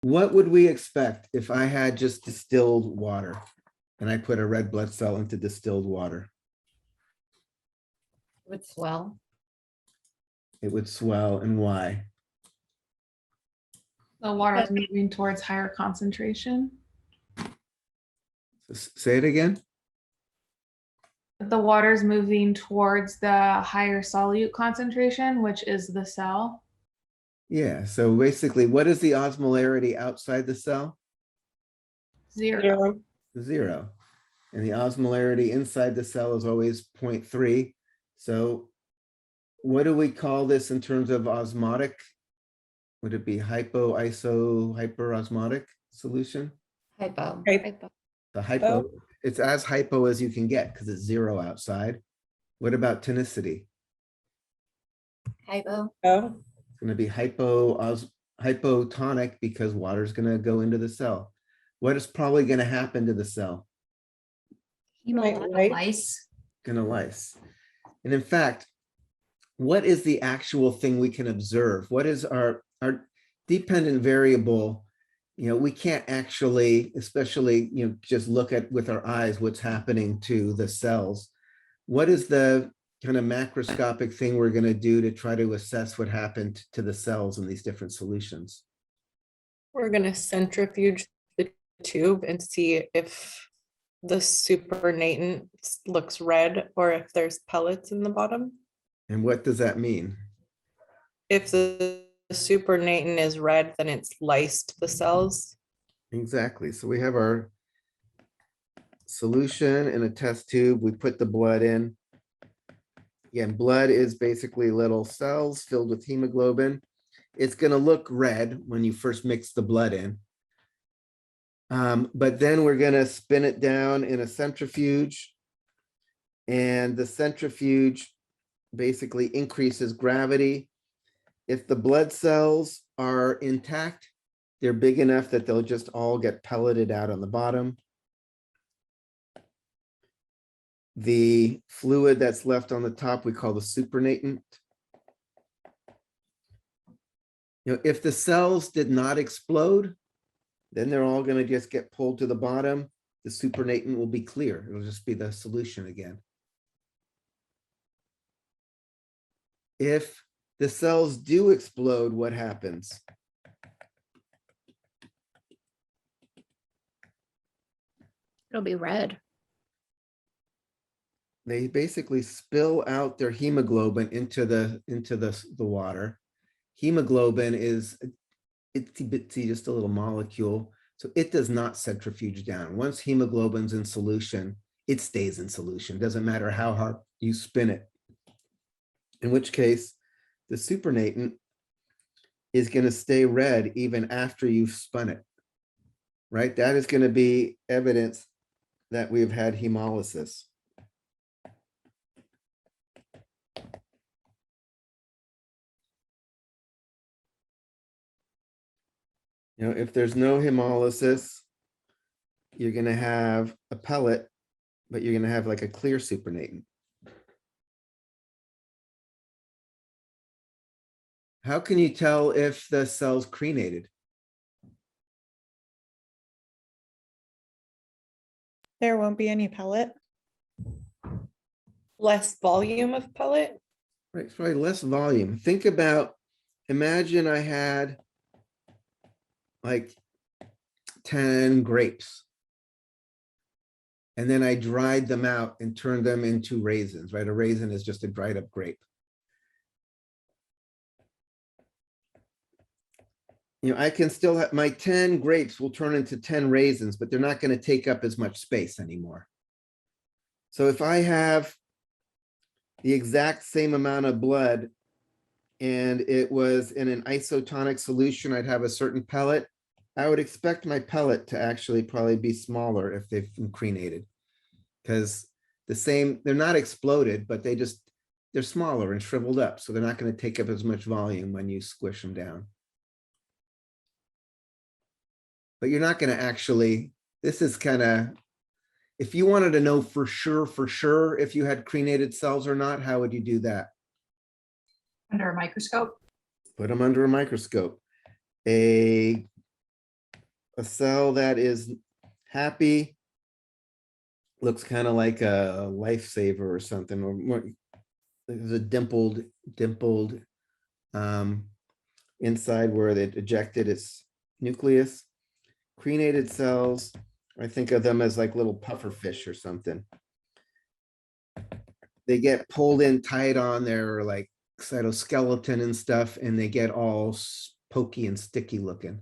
What would we expect if I had just distilled water and I put a red blood cell into distilled water? Would swell. It would swell, and why? The water is moving towards higher concentration. Say it again. The water is moving towards the higher solute concentration, which is the cell. Yeah, so basically, what is the osmolarity outside the cell? 0. 0. And the osmolarity inside the cell is always 0.3. So what do we call this in terms of osmotic? Would it be hyperosmotic solution? Hypo. Hypo. The hypo, it's as hypo as you can get because it's 0 outside. What about tonicity? Hypo. Oh, It's going to be hypotonic because water is going to go into the cell. What is probably going to happen to the cell? Lice. Going to lyse. And in fact, what is the actual thing we can observe? What is our dependent variable? You know, we can't actually, especially, you know, just look at with our eyes what's happening to the cells. What is the kind of macroscopic thing we're going to do to try to assess what happened to the cells in these different solutions? we're gonna centrifuge the tube and see if the supernatant looks red or if there's pellets in the bottom. And what does that mean? If the supernatant is red, then it's lysed the cells. Exactly. So we have our solution in a test tube. We put the blood in. Again, blood is basically little cells filled with hemoglobin. It's going to look red when you first mix the blood in. But then we're going to spin it down in a centrifuge. And the centrifuge basically increases gravity. If the blood cells are intact, they're big enough that they'll just all get pelleted out on the bottom. The fluid that's left on the top, we call the supernatant. You know, if the cells did not explode, then they're all going to just get pulled to the bottom. The supernatant will be clear. It'll just be the solution again. If the cells do explode, what happens? It'll be red. They basically spill out their hemoglobin into the water. Hemoglobin is itsy bitsy, just a little molecule. So it does not centrifuge down. Once hemoglobin's in solution, it stays in solution. Doesn't matter how hard you spin it. In which case, the supernatant is going to stay red even after you've spun it, right? That is going to be evidence that we've had hemolysis. You know, if there's no hemolysis, you're going to have a pellet, but you're going to have like a clear supernatant. How can you tell if the cell's crenated? There won't be any pellet. Less volume of pellet. Right, it's probably less volume. Think about, imagine I had like 10 grapes. And then I dried them out and turned them into raisins, right? A raisin is just a dried up grape. You know, I can still have my 10 grapes will turn into 10 raisins, but they're not going to take up as much space anymore. So if I have the exact same amount of blood and it was in an isotonic solution, I'd have a certain pellet. I would expect my pellet to actually probably be smaller if they've been crenated, because they're not exploded, but they're smaller and shriveled up. So they're not going to take up as much volume when you squish them down. But you're not going to actually, this is kind of, if you wanted to know for sure, if you had crenated cells or not, how would you do that? Under a microscope. Put them under a microscope. A a cell that is happy looks kind of like a lifesaver or something, or more, there's a dimpled inside where it ejected its nucleus. Crenated cells, I think of them as like little puffer fish or something. They get pulled in tight on their like cytoskeleton and stuff, and they get all pokey and sticky looking.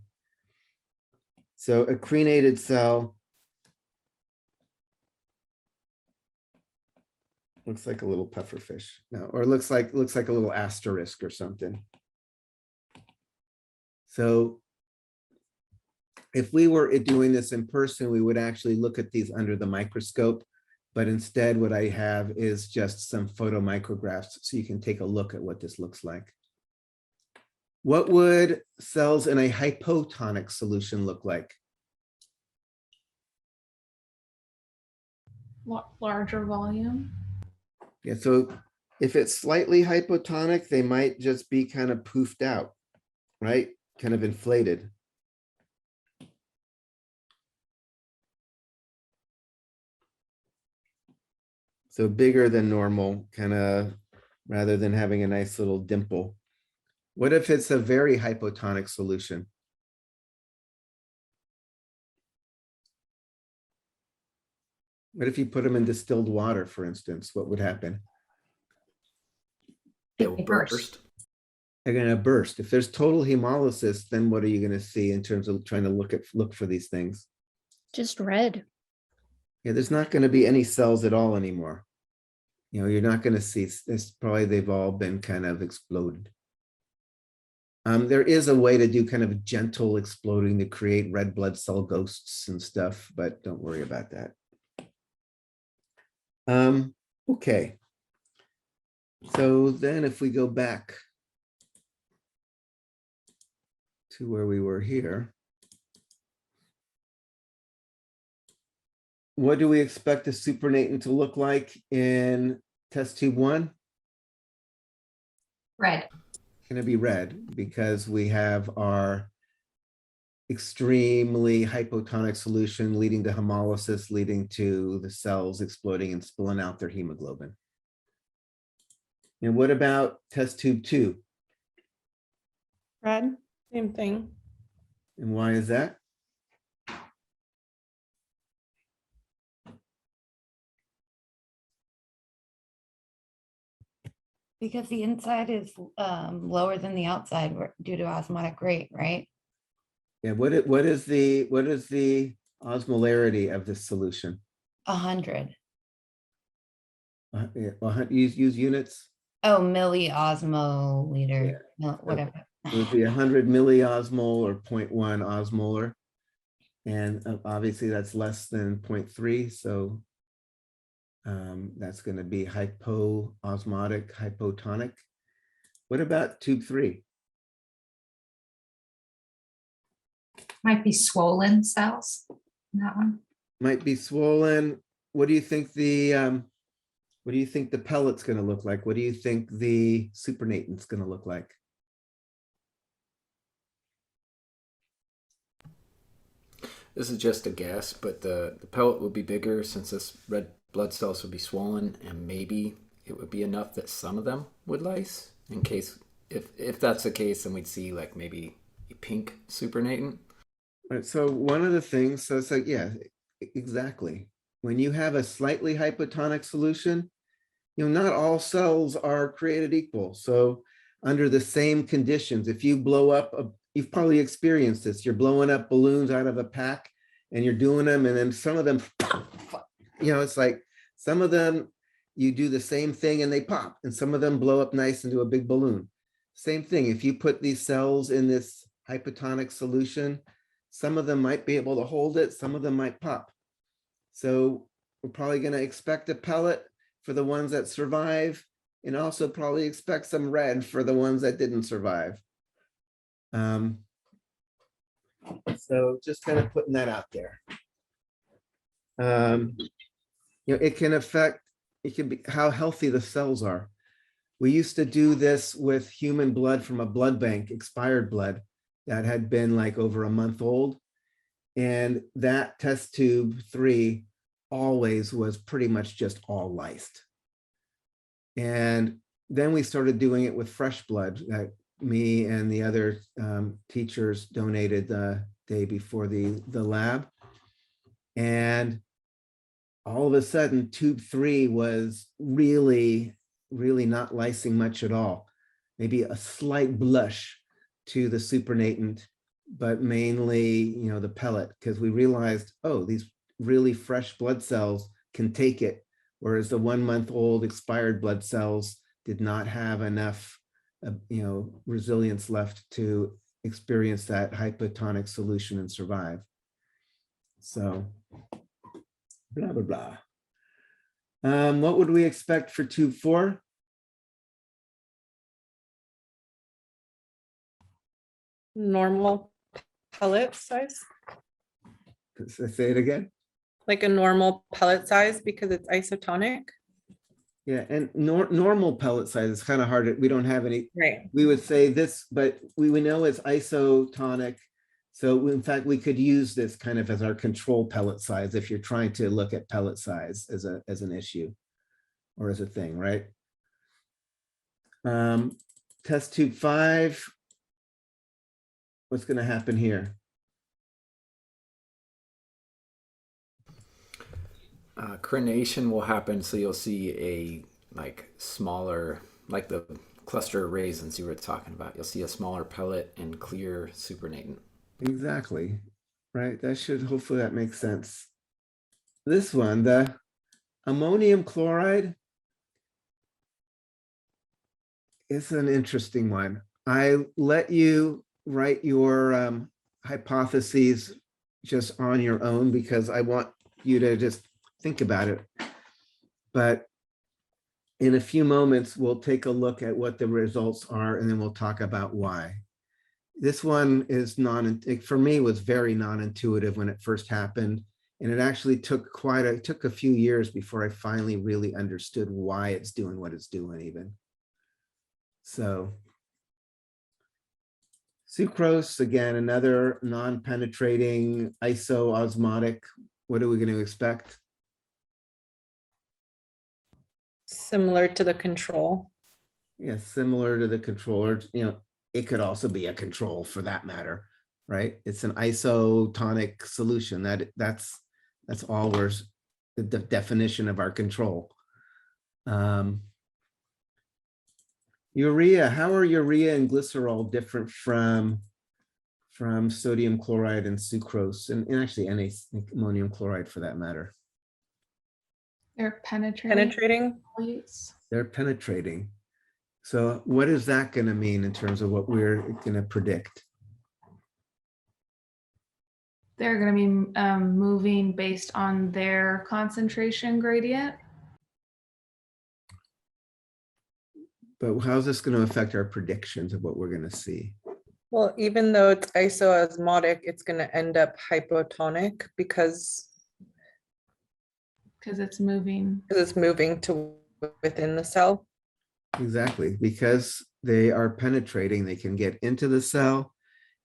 So a crenated cell looks like a little puffer fish. No, or looks like a little asterisk or something. So if we were doing this in person, we would actually look at these under the microscope. But instead, what I have is just some photomicrographs, so you can take a look at what this looks like. What would cells in a hypotonic solution look like? Larger volume. Yeah, so if it's slightly hypotonic, they might just be kind of poofed out, right? Kind of inflated. So bigger than normal, kind of, rather than having a nice little dimple. What if it's a very hypotonic solution? What if you put them in distilled water, for instance? What would happen? They will burst. They're going to burst. If there's total hemolysis, then what are you going to see in terms of trying to look for these things? Just red. Yeah, there's not going to be any cells at all anymore. You know, you're not going to see this. Probably they've all been kind of exploded. There is a way to do kind of gentle exploding to create red blood cell ghosts and stuff, but don't worry about that. Okay. So then if we go back to where we were here, what do we expect a supernatant to look like in test tube 1? Red. Going to be red because we have our extremely hypotonic solution leading to hemolysis, leading to the cells exploding and spilling out their hemoglobin. And what about test tube 2? Red. Same thing. And why is that? Because the inside is lower than the outside due to osmotic rate, right? Yeah, what is the osmolarity of this solution? 100. Use units. Oh, milliosmoliter, whatever. It would be 100 milliosmol or 0.1 osmolar. And obviously that's less than 0.3. So that's going to be hypoosmotic, hypotonic. What about tube 3? Might be swollen cells, that one. Might be swollen. What do you think the pellet's going to look like? What do you think the supernatant's going to look like? This is just a guess, but the pellet would be bigger since this red blood cells would be swollen, and maybe it would be enough that some of them would lyse. In case, if that's the case, then we'd see like maybe a pink supernatant. Right, so one of the things, so it's like, yeah, exactly. When you have a slightly hypotonic solution, you know, not all cells are created equal. So under the same conditions, if you blow up, you've probably experienced this, you're blowing up balloons out of a pack and you're doing them, and then some of them, you know, it's like some of them, you do the same thing and they pop, and some of them blow up nice into a big balloon. Same thing, if you put these cells in this hypotonic solution, some of them might be able to hold it, some of them might pop. So we're probably going to expect a pellet for the ones that survive, and also probably expect some red for the ones that didn't survive. So just kind of putting that out there. You know, it can affect, it can be how healthy the cells are. We used to do this with human blood from a blood bank, expired blood that had been like over a month old. And that test tube 3 always was pretty much just all lysed. And then we started doing it with fresh blood that me and the other teachers donated the day before the lab. And all of a sudden, tube 3 was really not lysing much at all. Maybe a slight blush to the supernatant, but mainly, the pellet, because we realized, oh, these really fresh blood cells can take it, whereas the 1-month-old expired blood cells did not have enough, resilience left to experience that hypotonic solution and survive. So, blah, blah, blah. What would we expect for tube 4? Normal pellet size, Say it again. like a normal pellet size because it's isotonic. Yeah, and normal pellet size is kind of hard. We don't have any. Right. We would say this, but we know it's isotonic. So in fact, we could use this kind of as our control pellet size if you're trying to look at pellet size as an issue or as a thing, right? Test tube 5. What's going to happen here? Crenation will happen, so you'll see a smaller, like the cluster of raisins you were talking about. You'll see a smaller pellet and clear supernatant. Exactly, right? Hopefully that makes sense. This one, the ammonium chloride, is an interesting one. I let you write your hypotheses just on your own because I want you to just think about it. But in a few moments, we'll take a look at what the results are, and then we'll talk about why. This one is for me, was very non-intuitive when it first happened. And it actually took a few years before I finally really understood why it's doing what it's doing even. So sucrose, again, another non-penetrating isoosmotic. What are we going to expect? Similar to the control. Yeah, similar to the controller. It could also be a control for that matter, right? It's an isotonic solution. That's all the definition of our control. Urea, how are urea and glycerol different from sodium chloride and sucrose, and actually ammonium chloride for that matter? They're penetrating. Yes. They're penetrating. So what is that going to mean in terms of what we're going to predict? They're going to be moving based on their concentration gradient. But how's this going to affect our predictions of what we're going to see? Well, even though it's isoosmotic, it's going to end up hypotonic because it's moving. it's moving to within the cell. Exactly, because they are penetrating, they can get into the cell.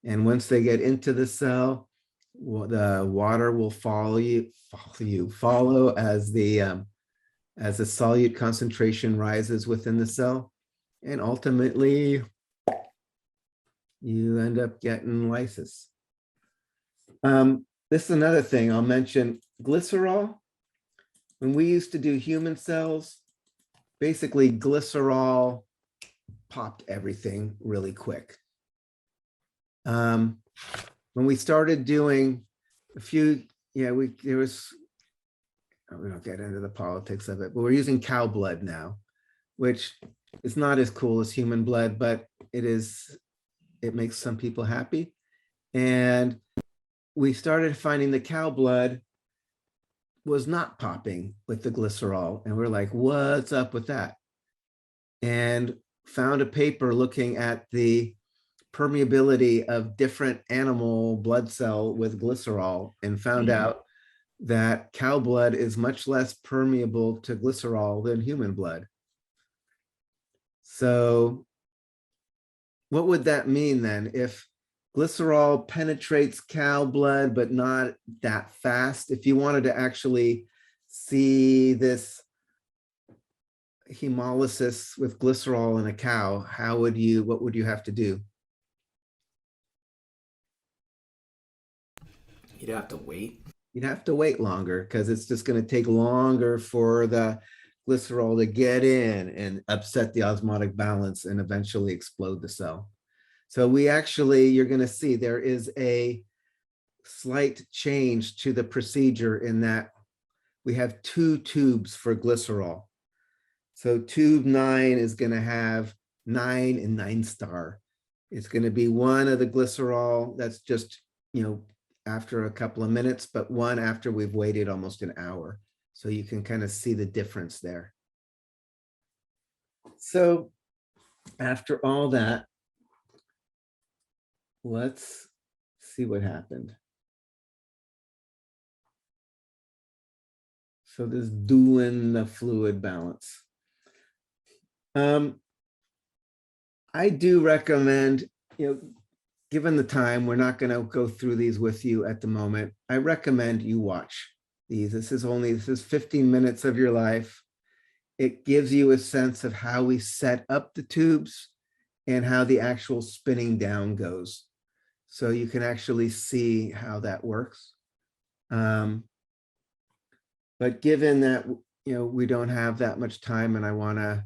And once they get into the cell, the water will follow as the solute concentration rises within the cell. And ultimately, you end up getting lysis. This is another thing I'll mention. Glycerol, when we used to do human cells, basically glycerol popped everything really quick. When we started doing we don't get into the politics of it, but we're using cow blood now, which is not as cool as human blood, but it makes some people happy. And we started finding the cow blood was not popping with the glycerol. And we're like, what's up with that? And found a paper looking at the permeability of different animal blood cell with glycerol and found out that cow blood is much less permeable to glycerol than human blood. So what would that mean then? If Glycerol penetrates cow blood, but not that fast. If you wanted to actually see this hemolysis with glycerol in a cow, what would you have to do? You'd have to wait. You'd have to wait longer because it's just going to take longer for the glycerol to get in and upset the osmotic balance and eventually explode the cell. So you're going to see there is a slight change to the procedure in that we have 2 tubes for glycerol. So tube 9 is going to have 9 and 9 star. It's going to be one of the glycerol that's just, after a couple of minutes, but one after we've waited almost an hour. So you can kind of see the difference there. So after all that, let's see what happened. So this doing the fluid balance. I do recommend, given the time, we're not going to go through these with you at the moment. I recommend you watch these. This is 15 minutes of your life. It gives you a sense of how we set up the tubes and how the actual spinning down goes. So you can actually see how that works. But given that, we don't have that much time and I want to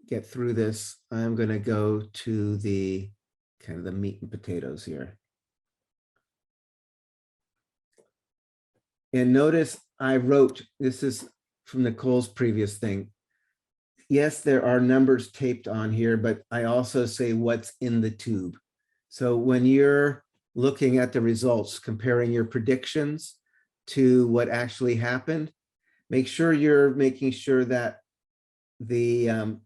get through this, I'm going to go to the kind of the meat and potatoes here. And notice I wrote, this is from Nicole's previous thing. Yes, there are numbers taped on here, but I also say what's in the tube. So when you're looking at the results, comparing your predictions to what actually happened, make sure you're making sure that the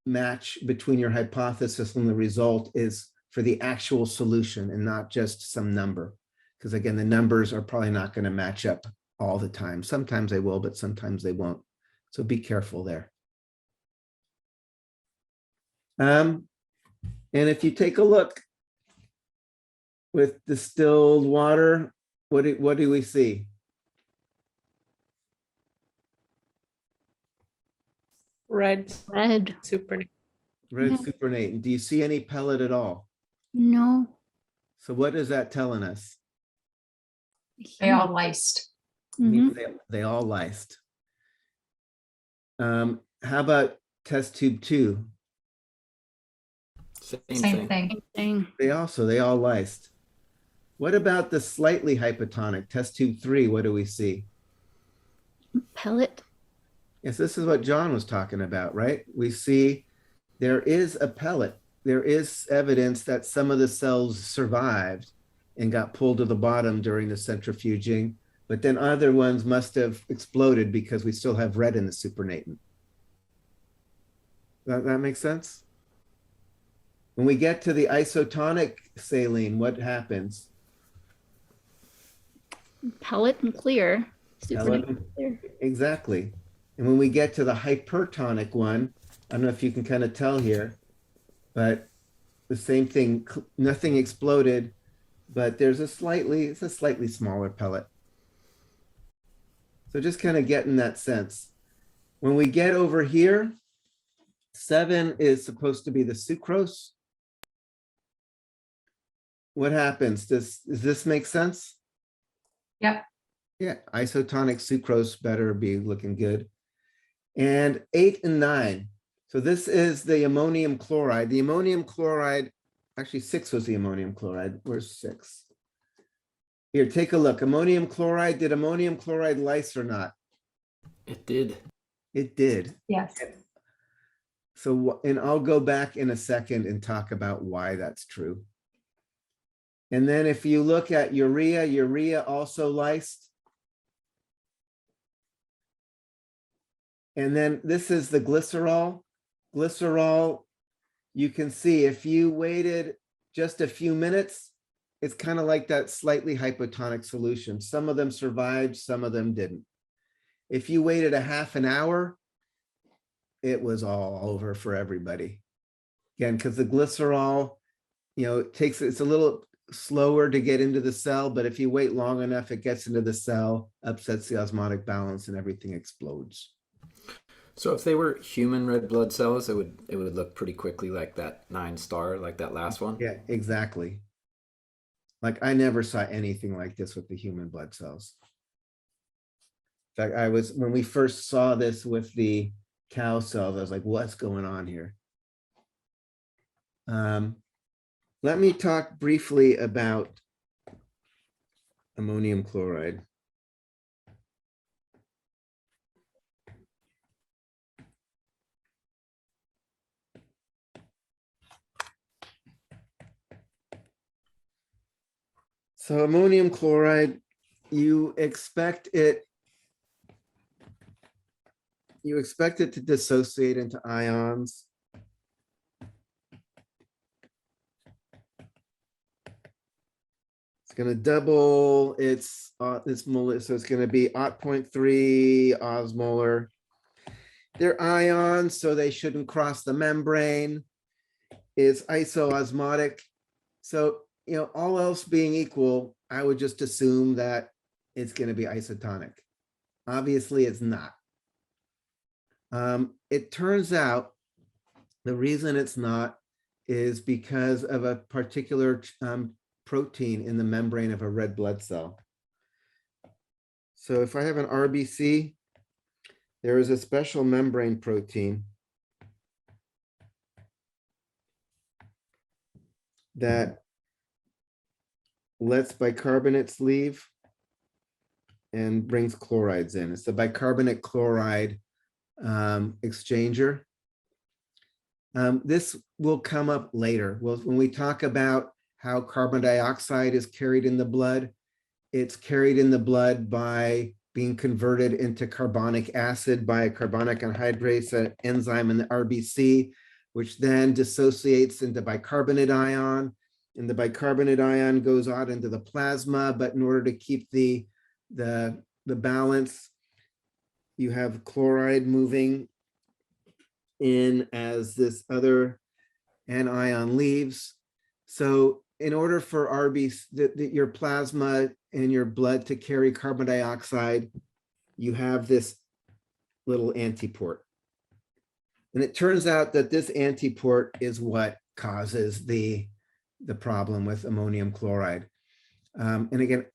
match between your hypothesis and the result is for the actual solution and not just some number. Because again, the numbers are probably not going to match up all the time. Sometimes they will, but sometimes they won't. So be careful there. And if you take a look with distilled water, what do we see? Red super. Red Yeah. supernatant. Do you see any pellet at all? No. So what is that telling us? They all lysed. Mhm. They all lysed. How about test tube 2? Same thing. Thing. They all lysed. What about the slightly hypotonic test tube 3? What do we see? Pellet. Yes, this is what John was talking about, right? We see there is a pellet. There is evidence that some of the cells survived and got pulled to the bottom during the centrifuging, but then other ones must have exploded because we still have red in the supernatant. That makes sense? When we get to the isotonic saline, what happens? Pellet and clear. Pellet Super clear. Exactly. And when we get to the hypertonic one, I don't know if you can kind of tell here, but the same thing, nothing exploded, but it's a slightly smaller pellet. So just kind of getting that sense. When we get over here, 7 is supposed to be the sucrose. What happens? Does this make sense? Yep. Yeah, isotonic sucrose better be looking good. And 8 and 9. So this is the ammonium chloride. The ammonium chloride, actually 6 was the ammonium chloride. Where's 6? Here, take a look. Ammonium chloride, did ammonium chloride lyse or not? It did. It did. Yes. So, and I'll go back in a second and talk about why that's true. And then if you look at urea also lysed. And then this is the glycerol. Glycerol, you can see if you waited just a few minutes, it's kind of like that slightly hypotonic solution. Some of them survived, some of them didn't. If you waited a half an hour, it was all over for everybody. Again, because the glycerol it's a little slower to get into the cell, but if you wait long enough, it gets into the cell, upsets the osmotic balance, and everything explodes. So if they were human red blood cells, it would look pretty quickly like that 9 star, like that last one. Yeah, exactly. Like I never saw anything like this with the human blood cells. In fact, when we first saw this with the cow cells, I was like, what's going on here? Let me talk briefly about ammonium chloride. So ammonium chloride, you expect it to dissociate into ions. It's going to double its molar, so it's going to be 0.3 osmolar. They're ions, so they shouldn't cross the membrane. It's isoosmotic. So, all else being equal, I would just assume that it's going to be isotonic. Obviously, it's not. It turns out the reason it's not is because of a particular protein in the membrane of a red blood cell. So if I have an RBC, there is a special membrane protein that lets bicarbonates leave and brings chlorides in. It's the bicarbonate chloride exchanger. This will come up later. Well, when we talk about how carbon dioxide is carried in the blood, it's carried in the blood by being converted into carbonic acid by a carbonic anhydrase enzyme in the RBC, which then dissociates into bicarbonate ion. And the bicarbonate ion goes out into the plasma, but in order to keep the balance, you have chloride moving in as this other anion leaves. So in order for your plasma and your blood to carry carbon dioxide, you have this little antiport. And it turns out that this antiport is what causes the problem with ammonium chloride. And again,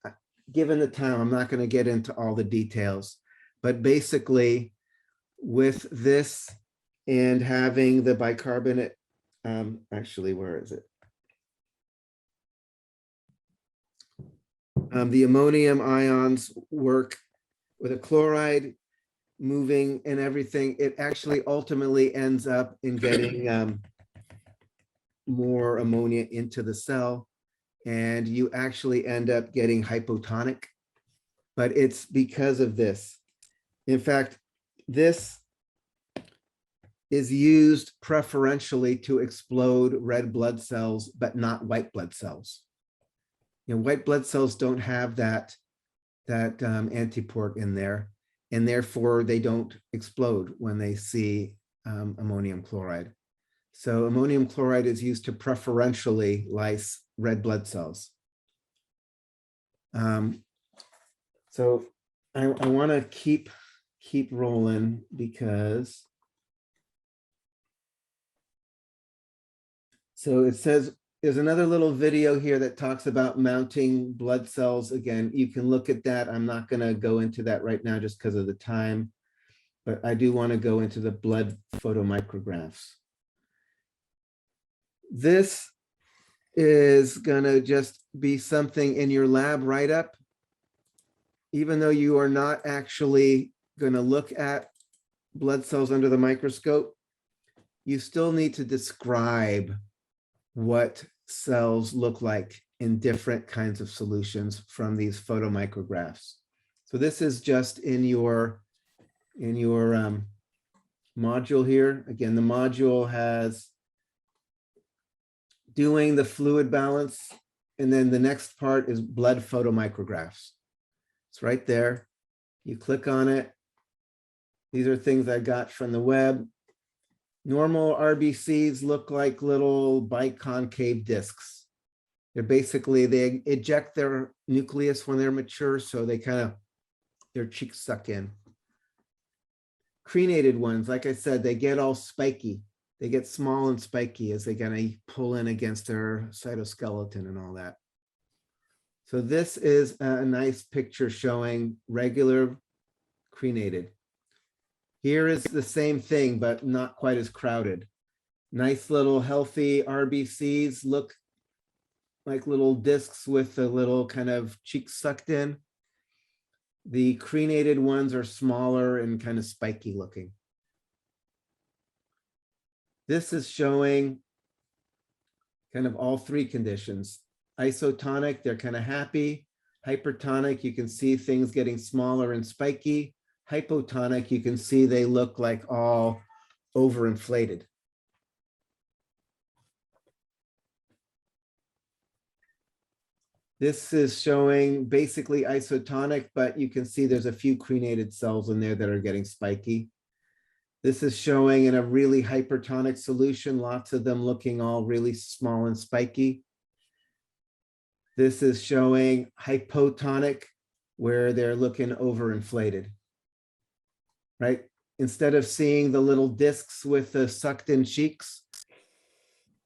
given the time, I'm not going to get into all the details, but basically with this and having the bicarbonate, actually, where is it? The ammonium ions work with a chloride moving and everything. It actually ultimately ends up in getting more ammonia into the cell, and you actually end up getting hypotonic, but it's because of this. In fact, this is used preferentially to explode red blood cells, but not white blood cells. White blood cells don't have that antiport in there, and therefore they don't explode when they see ammonium chloride. So ammonium chloride is used to preferentially lyse red blood cells. So I want to keep rolling because so it says there's another little video here that talks about mounting blood cells. Again, you can look at that. I'm not going to go into that right now just because of the time, but I do want to go into the blood photomicrographs. This is going to just be something in your lab write-up. Even though you are not actually going to look at blood cells under the microscope, you still need to describe what cells look like in different kinds of solutions from these photomicrographs. So this is just in your module here. Again, the module has doing the fluid balance, and then the next part is blood photomicrographs. It's right there. You click on it. These are things I got from the web. Normal RBCs look like little biconcave discs. They're basically, they eject their nucleus when they're mature, so they kind of, their cheeks suck in. Crenated ones, like I said, they get all spiky. They get small and spiky as they kind of pull in against their cytoskeleton and all that. So this is a nice picture showing regular crenated. Here is the same thing, but not quite as crowded. Nice little healthy RBCs look like little discs with a little kind of cheeks sucked in. The crenated ones are smaller and kind of spiky looking. This is showing kind of all three conditions. Isotonic, they're kind of happy. Hypertonic, you can see things getting smaller and spiky. Hypotonic, you can see they look like all overinflated. This is showing basically isotonic, but you can see there's a few crenated cells in there that are getting spiky. This is showing in a really hypertonic solution, lots of them looking all really small and spiky. This is showing hypotonic, where they're looking overinflated, right? Instead of seeing the little discs with the sucked in cheeks,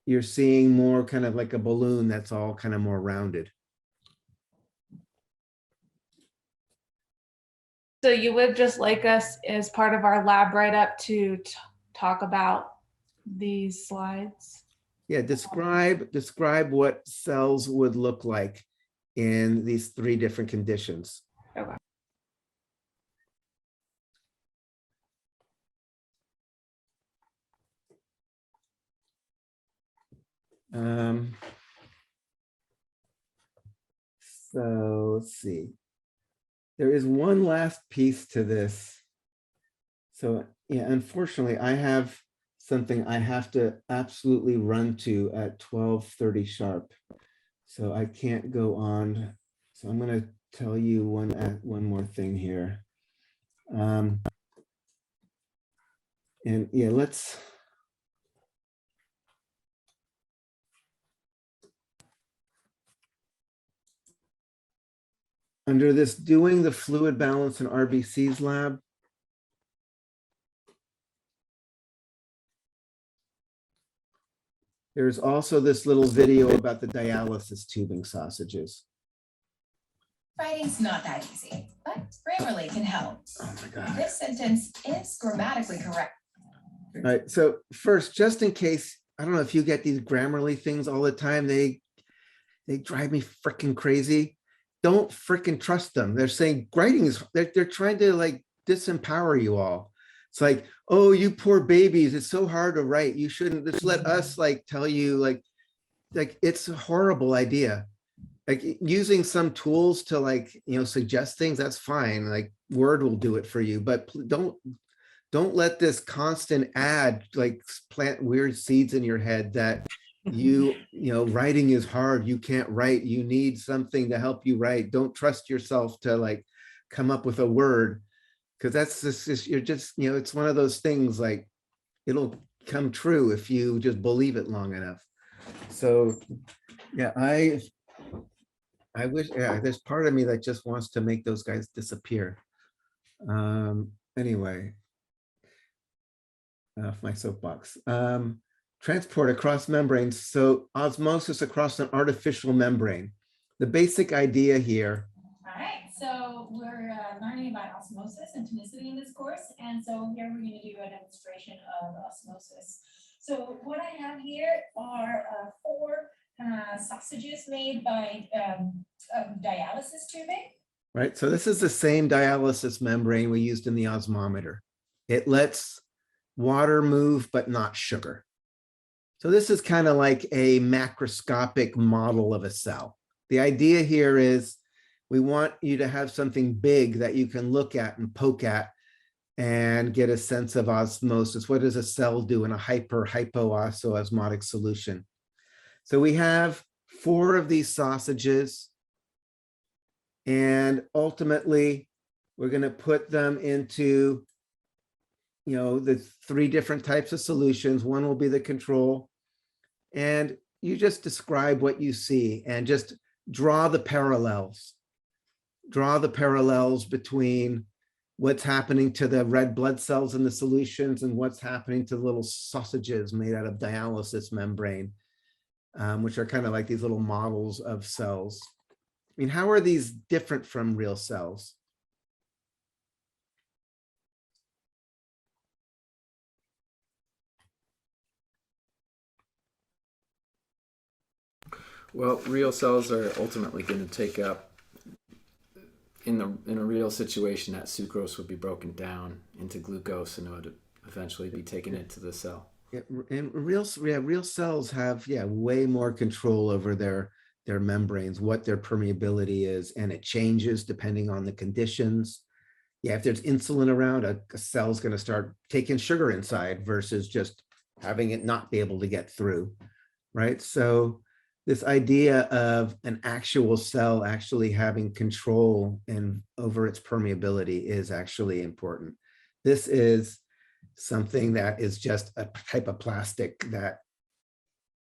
you're seeing more kind of like a balloon that's all kind of more rounded. So you would just like us as part of our lab write-up to talk about these slides? Yeah, describe what cells would look like in these three different conditions. Okay. So let's see. There is one last piece to this. So yeah, unfortunately, I have something I have to absolutely run to at 12:30 sharp. So I can't go on. So I'm going to tell you one more thing here. And yeah, let's. Under this doing the fluid balance in RBCs lab, there's also this little video about the dialysis tubing sausages. Writing's not that easy, but Grammarly can help. Oh my God. This sentence is grammatically correct. All right, so first, just in case, I don't know if you get these Grammarly things all the time, they drive me freaking crazy. Don't freaking trust them. They're saying writing is, they're trying to like disempower you all. It's like, oh, you poor babies, it's so hard to write. You shouldn't, just let us like tell you like it's a horrible idea. Like using some tools to like, you know, suggest things, that's fine. Like Word will do it for you, but don't let this constant ad like plant weird seeds in your head that you know, writing is hard. You can't write. You need something to help you write. Don't trust yourself to like come up with a word, because that's just, you're just, you know, it's one of those things like it'll come true if you just believe it long enough. So yeah, I wish, yeah, there's part of me that just wants to make those guys disappear. Anyway, off my soapbox. Transport across membranes. So osmosis across an artificial membrane. The basic idea here. All right, so we're learning about osmosis and tonicity in this course. And so here we're going to do a demonstration of osmosis. So what I have here are 4 sausages made by dialysis tubing. Right, so this is the same dialysis membrane we used in the osmometer. It lets water move, but not sugar. So this is kind of like a macroscopic model of a cell. The idea here is we want you to have something big that you can look at and poke at and get a sense of osmosis. What does a cell do in a hypoosmotic solution? So we have 4 of these sausages, and ultimately we're going to put them into the three different types of solutions. One will be the control. And you just describe what you see and just draw the parallels. Draw the parallels between what's happening to the red blood cells in the solutions and what's happening to the little sausages made out of dialysis membrane, which are kind of like these little models of cells. I mean, how are these different from real cells? Well, real cells are ultimately going to take up, in a real situation, that sucrose would be broken down into glucose and it would eventually be taken into the cell. Yeah, and real cells have way more control over their membranes, what their permeability is, and it changes depending on the conditions. If there's insulin around, a cell's going to start taking sugar inside versus just having it not be able to get through, right? So this idea of an actual cell actually having control over its permeability is actually important. This is something that is just a type of plastic that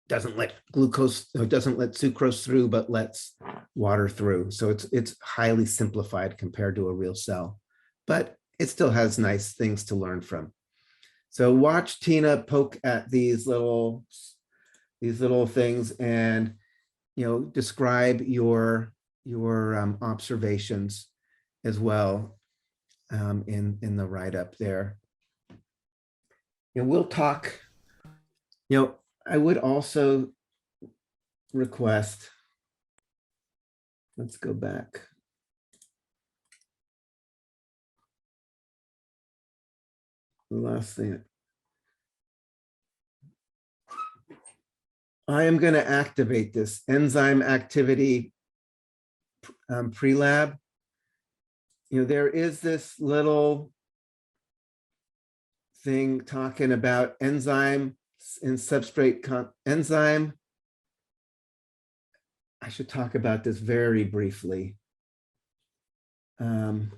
doesn't let sucrose through, but lets water through. So it's highly simplified compared to a real cell, but it still has nice things to learn from. So watch Tina poke at these little things and describe your observations as well in the write-up there. And we'll talk. I would also request, let's go back. The last thing. I am going to activate this enzyme activity pre-lab. There is this little thing talking about enzyme and substrate enzyme. I should talk about this very briefly. Let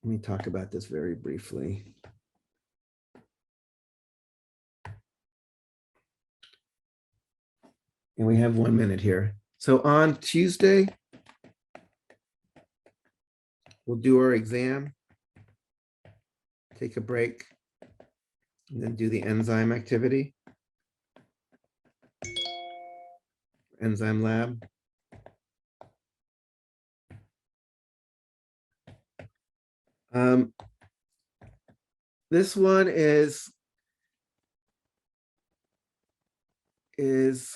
me talk about this very briefly. And we have 1 minute here. So on Tuesday, we'll do our exam, take a break, and then do the enzyme activity. Enzyme lab. This one is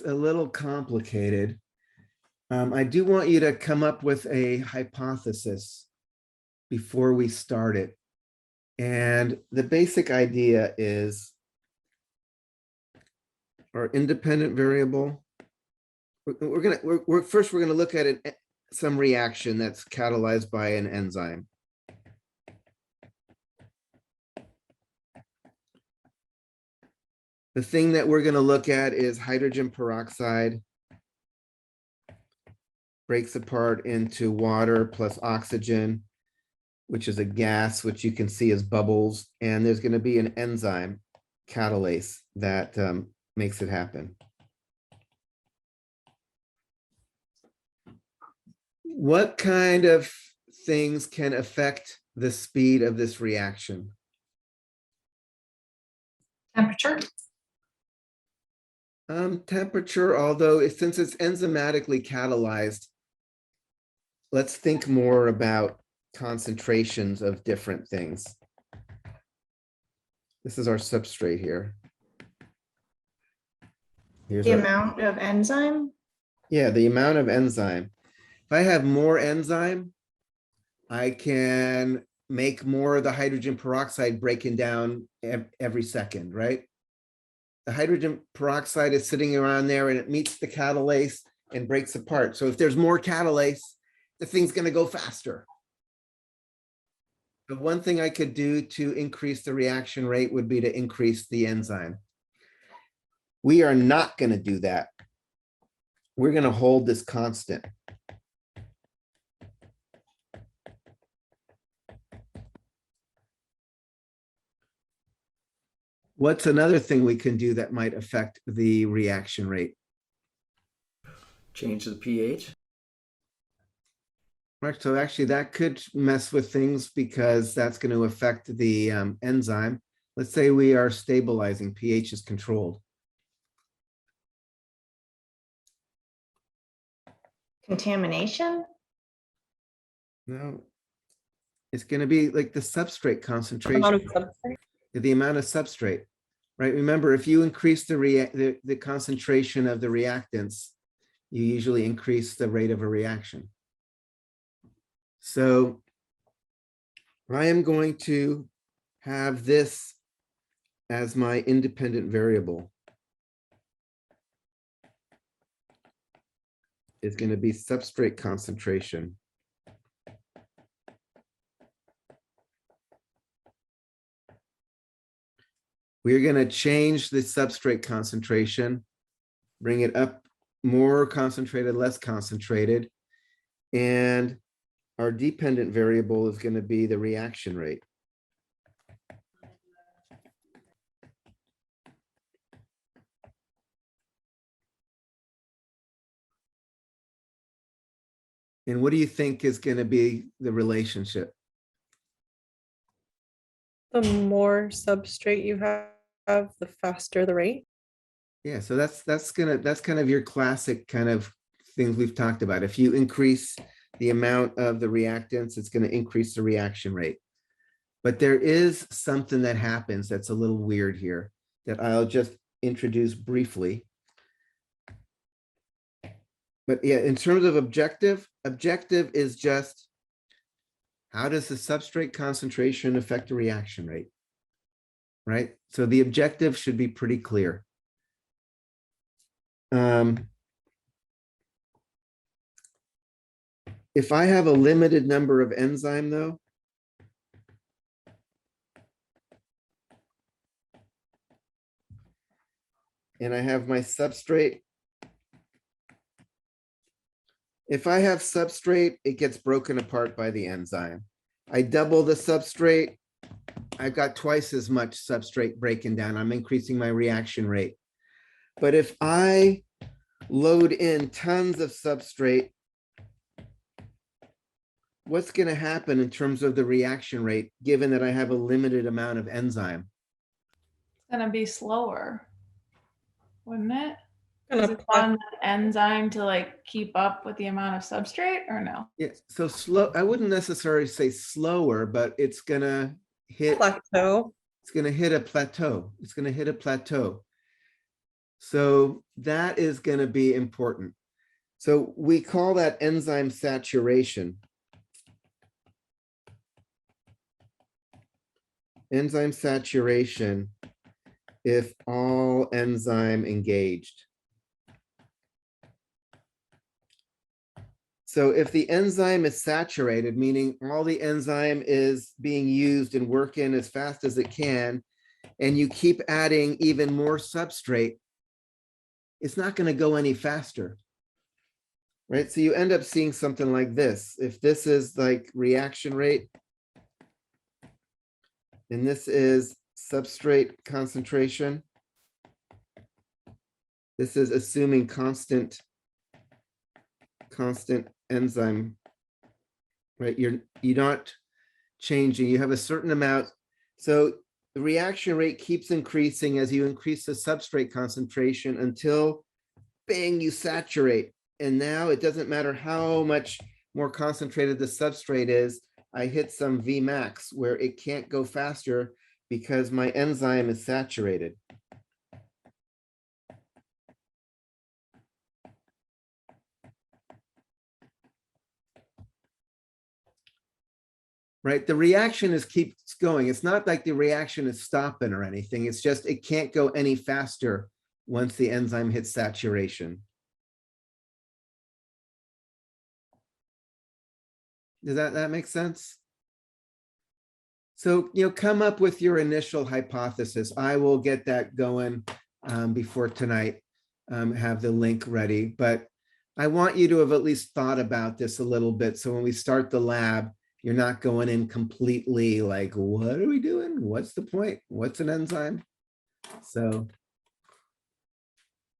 a little complicated. I do want you to come up with a hypothesis before we start it. And the basic idea is our independent variable. First we're gonna look at some reaction that's catalyzed by an enzyme. The thing that we're going to look at is hydrogen peroxide breaks apart into water plus oxygen, which is a gas, which you can see as bubbles. And there's going to be an enzyme catalase that makes it happen. What kind of things can affect the speed of this reaction? Temperature. Temperature, although since it's enzymatically catalyzed, let's think more about concentrations of different things. This is our substrate here. Here's The our, amount of enzyme? yeah, the amount of enzyme. If I have more enzyme, I can make more of the hydrogen peroxide breaking down every second, right? The hydrogen peroxide is sitting around there and it meets the catalase and breaks apart. So if there's more catalase, the thing's going to go faster. The one thing I could do to increase the reaction rate would be to increase the enzyme. We are not going to do that. We're going to hold this constant. What's another thing we can do that might affect the reaction rate? Change the pH. Right, so actually that could mess with things because that's going to affect the enzyme. Let's say we are stabilizing, pH is controlled. Contamination? No, it's going to be like the substrate concentration, Amount of substrate. the amount of substrate, right? Remember, if you increase the concentration of the reactants, you usually increase the rate of a reaction. So I am going to have this as my independent variable. Is going to be substrate concentration. We're going to change the substrate concentration, bring it up more concentrated, less concentrated, and our dependent variable is going to be the reaction rate. And what do you think is going to be the relationship? The more substrate you have, the faster the rate. Yeah, so that's kind of your classic kind of things we've talked about. If you increase the amount of the reactants, it's going to increase the reaction rate. But there is something that happens that's a little weird here that I'll just introduce briefly. But yeah, in terms of objective is just how does the substrate concentration affect the reaction rate, right? So the objective should be pretty clear. If I have a limited number of enzyme though, and I have my substrate, if I have substrate, it gets broken apart by the enzyme. I double the substrate, I've got twice as much substrate breaking down. I'm increasing my reaction rate. But if I load in tons of substrate, what's going to happen in terms of the reaction rate, given that I have a limited amount of enzyme? It's gonna be slower, wouldn't it? Gonna Is it on the enzyme to like keep up with the amount of substrate or no? Yeah, so slow, I wouldn't necessarily say slower, but it's going to hit plateau. it's going to hit a plateau. It's going to hit a plateau. So that is going to be important. So we call that enzyme saturation. Enzyme saturation if all enzyme engaged. So if the enzyme is saturated, meaning all the enzyme is being used and working as fast as it can, and you keep adding even more substrate, it's not going to go any faster, right? So you end up seeing something like this. If this is like reaction rate, and this is substrate concentration, this is assuming constant enzyme, right? You're not changing, you have a certain amount. So the reaction rate keeps increasing as you increase the substrate concentration until bang, you saturate. And now it doesn't matter how much more concentrated the substrate is, I hit some V max where it can't go faster because my enzyme is saturated. Right, the reaction keeps going. It's not like the reaction is stopping or anything. It's just it can't go any faster once the enzyme hits saturation. Does that make sense? So, come up with your initial hypothesis. I will get that going before tonight, have the link ready. But I want you to have at least thought about this a little bit. So when we start the lab, you're not going in completely like, what are we doing? What's the point? What's an enzyme? So